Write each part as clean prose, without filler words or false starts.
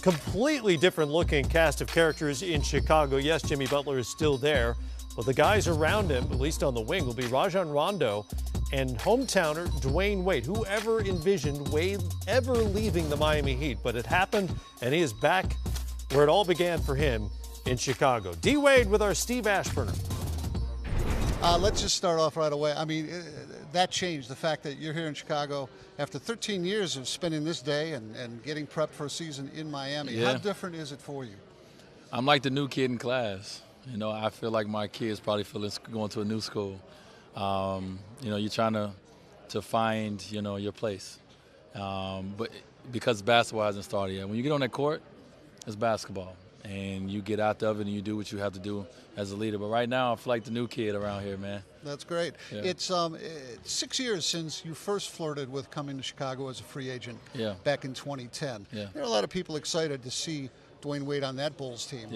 completely different looking cast of characters in Chicago. Yes, Jimmy Butler is still there, but the guys around him, at least on the wing, will be Rajon Rondo and hometowner Dwyane Wade. Whoever envisioned Wade ever leaving the Miami Heat, but it happened, and he is back where it all began for him in Chicago. D. Wade with our Steve Ashburner. Let's just start off right away. I mean, that changed, the fact that you're here in Chicago after 13 years of spending this day and getting prepped for a season in Miami. Yeah. How different is it for you? I'm like the new kid in class. You know, I feel like my kids probably feel it's going to a new school. You know, you're trying to find, you know, your place. But because basketball hasn't started yet. When you get on that court, it's basketball. And you get out of it and you do what you have to do as a leader. But right now, I feel like the new kid around here, man. That's great. Yeah. It's 6 years since you first flirted with coming to Chicago as a free agent back in 2010. Yeah. There are a lot of people excited to see Dwyane Wade on that Bulls team.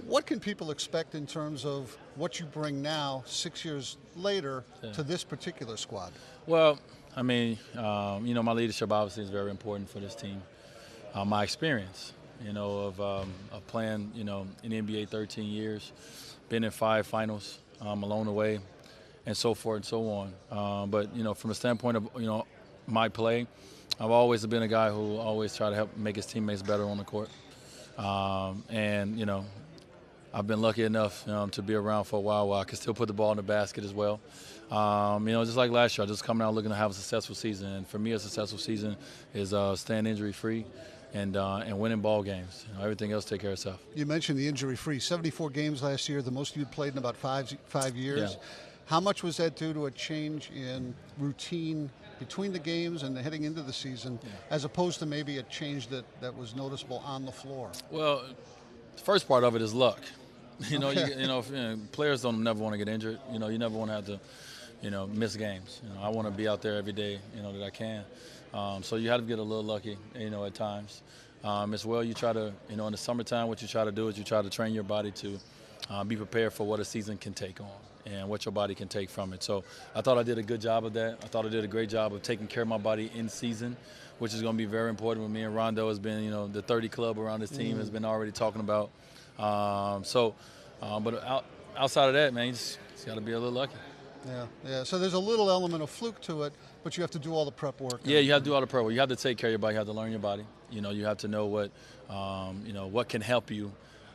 What can people expect in terms of what you bring now, 6 years later, to this particular squad? Well, I mean, you know, my leadership obviously is very important for this team. My experience, you know, of playing, you know, in the NBA 13 years, been in 5 finals along the way, and so forth and so on. But, you know, from a standpoint of, you know, my play, I've always been a guy who always try to help make his teammates better on the court. And, you know, I've been lucky enough to be around for a while where I can still put the ball in the basket as well. You know, just like last year, I just coming out looking to have a successful season. And for me, a successful season is staying injury-free and winning ball games. You know, everything else take care of itself. You mentioned the injury-free. 74 games last year, the most you'd played in about five years. Yeah. How much was that due to a change in routine between the games and heading into the season, as opposed to maybe a change that was noticeable on the floor? Well, the first part of it is luck. You know, players don't never want to get injured. You know, you never want to have to, you know, miss games. You know, I want to be out there every day, you know, that I can. So you have to get a little lucky, you know, at times. As well, you try to, you know, in the summertime, what you try to do is you try to train your body to be prepared for what a season can take on and what your body can take from it. So I thought I did a good job of that. I thought I did a great job of taking care of my body in season, which is going to be very important with me. And Rondo has been, you know, the 30 club around this team has been already talking about. But outside of that, man, you just got to be a little lucky. Yeah. So there's a little element of fluke to it, but you have to do all the prep work. Yeah, you have to do all the prep work. You have to take care of your body. You have to learn your body. You know, you have to know what, you know, what can help you.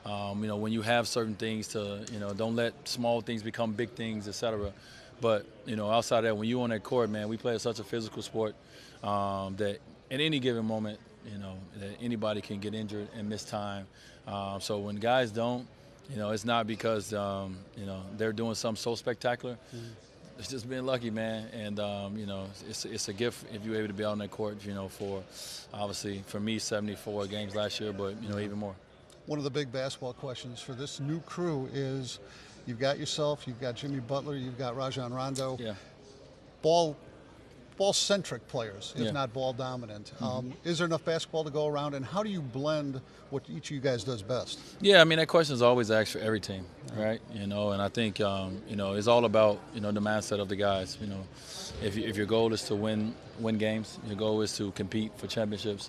You know, when you have certain things to, you know, don't let small things become big things, etc. But, you know, outside of that, when you're on that court, man, we play such a physical sport that at any given moment, you know, that anybody can get injured and miss time. So when guys don't, you know, it's not because, you know, they're doing something so spectacular. It's just being lucky, man. And, you know, it's a gift if you're able to be out on that court, you know, for, obviously, for me, 74 games last year, but, you know, even more. One of the big basketball questions for this new crew is you've got yourself, you've got Jimmy Butler, you've got Rajon Rondo. Yeah. Ball-centric players, if not ball-dominant. Is there enough basketball to go around, and how do you blend what each of you guys does best? Yeah, I mean, that question is always asked for every team, right? You know, and I think, you know, it's all about, you know, the mindset of the guys. You know, if your goal is to win games, your goal is to compete for championships,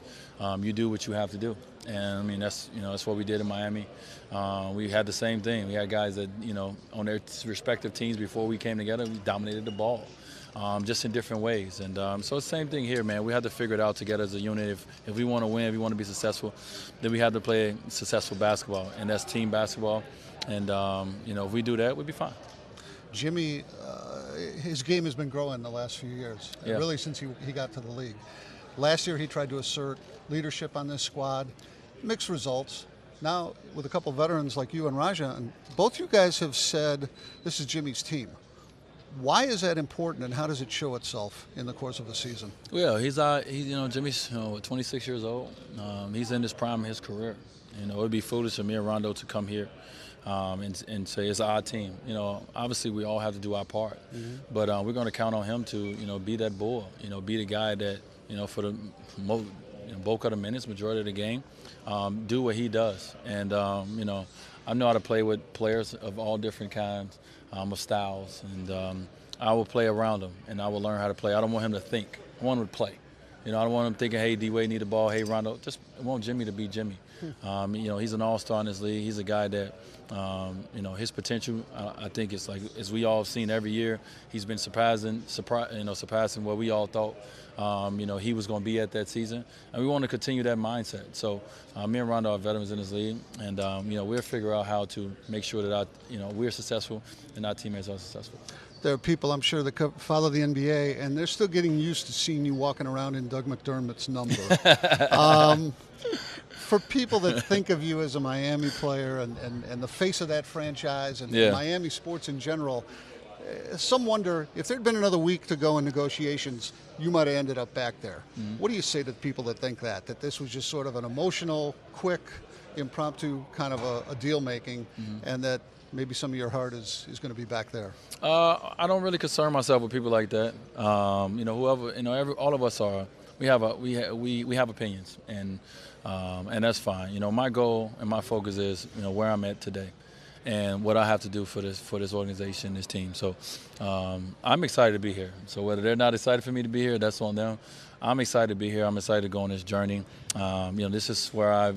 you do what you have to do. And, I mean, that's, you know, that's what we did in Miami. We had the same thing. We had guys that, you know, on their respective teams before we came together, we dominated the ball. Just in different ways. And so it's the same thing here, man. We have to figure it out together as a unit. If we want to win, if we want to be successful, then we have to play successful basketball, and that's team basketball. And, you know, if we do that, we'll be fine. Jimmy, his game has been growing the last few years, really since he got to the league. Last year he tried to assert leadership on this squad. Mixed results. Now, with a couple veterans like you and Rajon, both you guys have said this is Jimmy's team. Why is that important, and how does it show itself in the course of the season? Well, he's you know, Jimmy's 26 years old. He's in his prime of his career. You know, it would be foolish for me and Rondo to come here and say it's our team. You know, obviously we all have to do our part, but we're going to count on him to, you know, be that bull. You know, be the guy that, you know, for the bulk of the minutes, majority of the game, do what he does. And you know, I know how to play with players of all different kinds. Of styles, and I will play around him, and I will learn how to play. I don't want him to think. I want him to play. You know, I don't want him thinking, hey, D-Wade need the ball, hey, Rondo. Just want Jimmy to be Jimmy. You know, he's an all-star in this league. He's a guy that, you know, his potential, I think it's like, as we all have seen every year, he's been surpassing what we all thought, you know, he was going to be at that season. And we want to continue that mindset. So me and Rondo are veterans in this league. And, you know, we'll figure out how to make sure that, you know, we're successful and our teammates are successful. There are people, I'm sure, that follow the NBA, and they're still getting used to seeing you walking around in Doug McDermott's number. For people that think of you as a Miami player and the face of that franchise and Miami sports in general, some wonder if there'd been another week to go in negotiations, you might have ended up back there. What do you say to the people that think that this was just sort of an emotional, quick, impromptu kind of a deal-making, and that maybe some of your heart is going to be back there? I don't really concern myself with people like that. You know, whoever, you know, all of us are. We have opinions, and that's fine. You know, my goal and my focus is, you know, where I'm at today, and what I have to do for this organization, this team. So I'm excited to be here. So whether they're not excited for me to be here, that's on them. I'm excited to be here. I'm excited to go on this journey. You know, this is where I,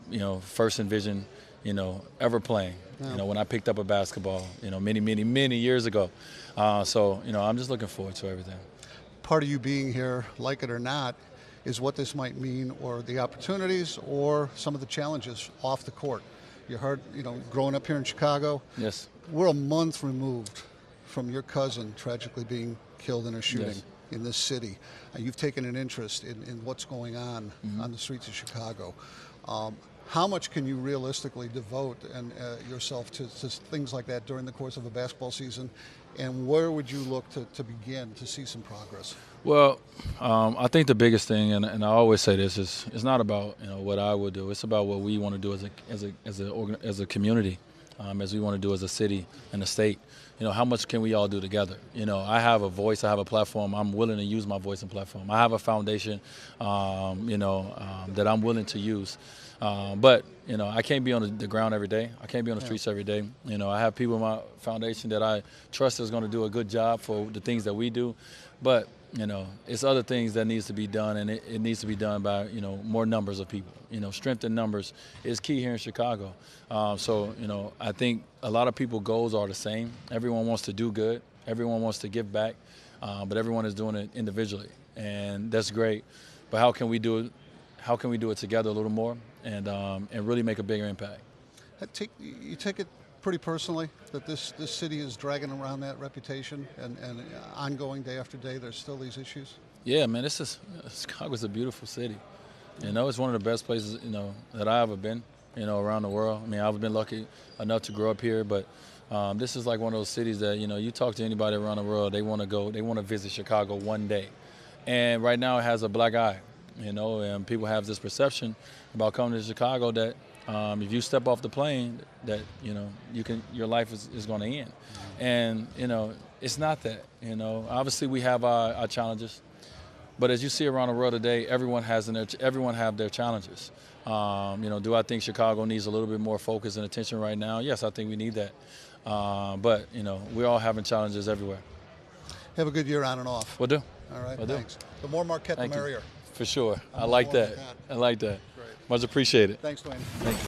you know, first envisioned, you know, ever playing. You know, when I picked up a basketball, you know, many years ago. So, you know, I'm just looking forward to everything. Part of you being here, like it or not, is what this might mean, or the opportunities, or some of the challenges off the court. You heard, you know, growing up here in Chicago. Yes. We're a month removed from your cousin tragically being killed in a shooting in this city. You've taken an interest in what's going on the streets of Chicago. How much can you realistically devote yourself to things like that during the course of a basketball season? And where would you look to begin to see some progress? Well, I think the biggest thing, and I always say this, is it's not about, you know, what I would do. It's about what we want to do as a community, as we want to do as a city and a state. You know, how much can we all do together? You know, I have a voice, I have a platform. I'm willing to use my voice and platform. I have a foundation, you know, that I'm willing to use. But, you know, I can't be on the ground every day. I can't be on the streets every day. You know, I have people in my foundation that I trust is going to do a good job for the things that we do. But, you know, it's other things that needs to be done, and it needs to be done by, you know, more numbers of people. You know, strength in numbers is key here in Chicago. So, you know, I think a lot of people's goals are the same. Everyone wants to do good. Everyone wants to give back. But everyone is doing it individually, and that's great. But how can we do it? How can we do it together a little more and really make a bigger impact? You take it pretty personally that this city is dragging around that reputation and ongoing day after day, there's still these issues? Yeah, man, Chicago's a beautiful city. You know, it's one of the best places, you know, that I've ever been, you know, around the world. I mean, I've been lucky enough to grow up here, but this is like one of those cities that, you know, you talk to anybody around the world, they want to visit Chicago one day. And right now it has a black eye. You know, and people have this perception about coming to Chicago that if you step off the plane, that, you know, your life is going to end. And, you know, it's not that. You know, obviously we have our challenges, but as you see around the world today, everyone have their challenges. You know, do I think Chicago needs a little bit more focus and attention right now? Yes, I think we need that. But, you know, we're all having challenges everywhere. Have a good year on and off. Will do. All right, Will thanks. Do. The more Marquette, the merrier. For sure. I like that. I like that. Great. Much appreciated. Thanks, Dwyane. Thank you.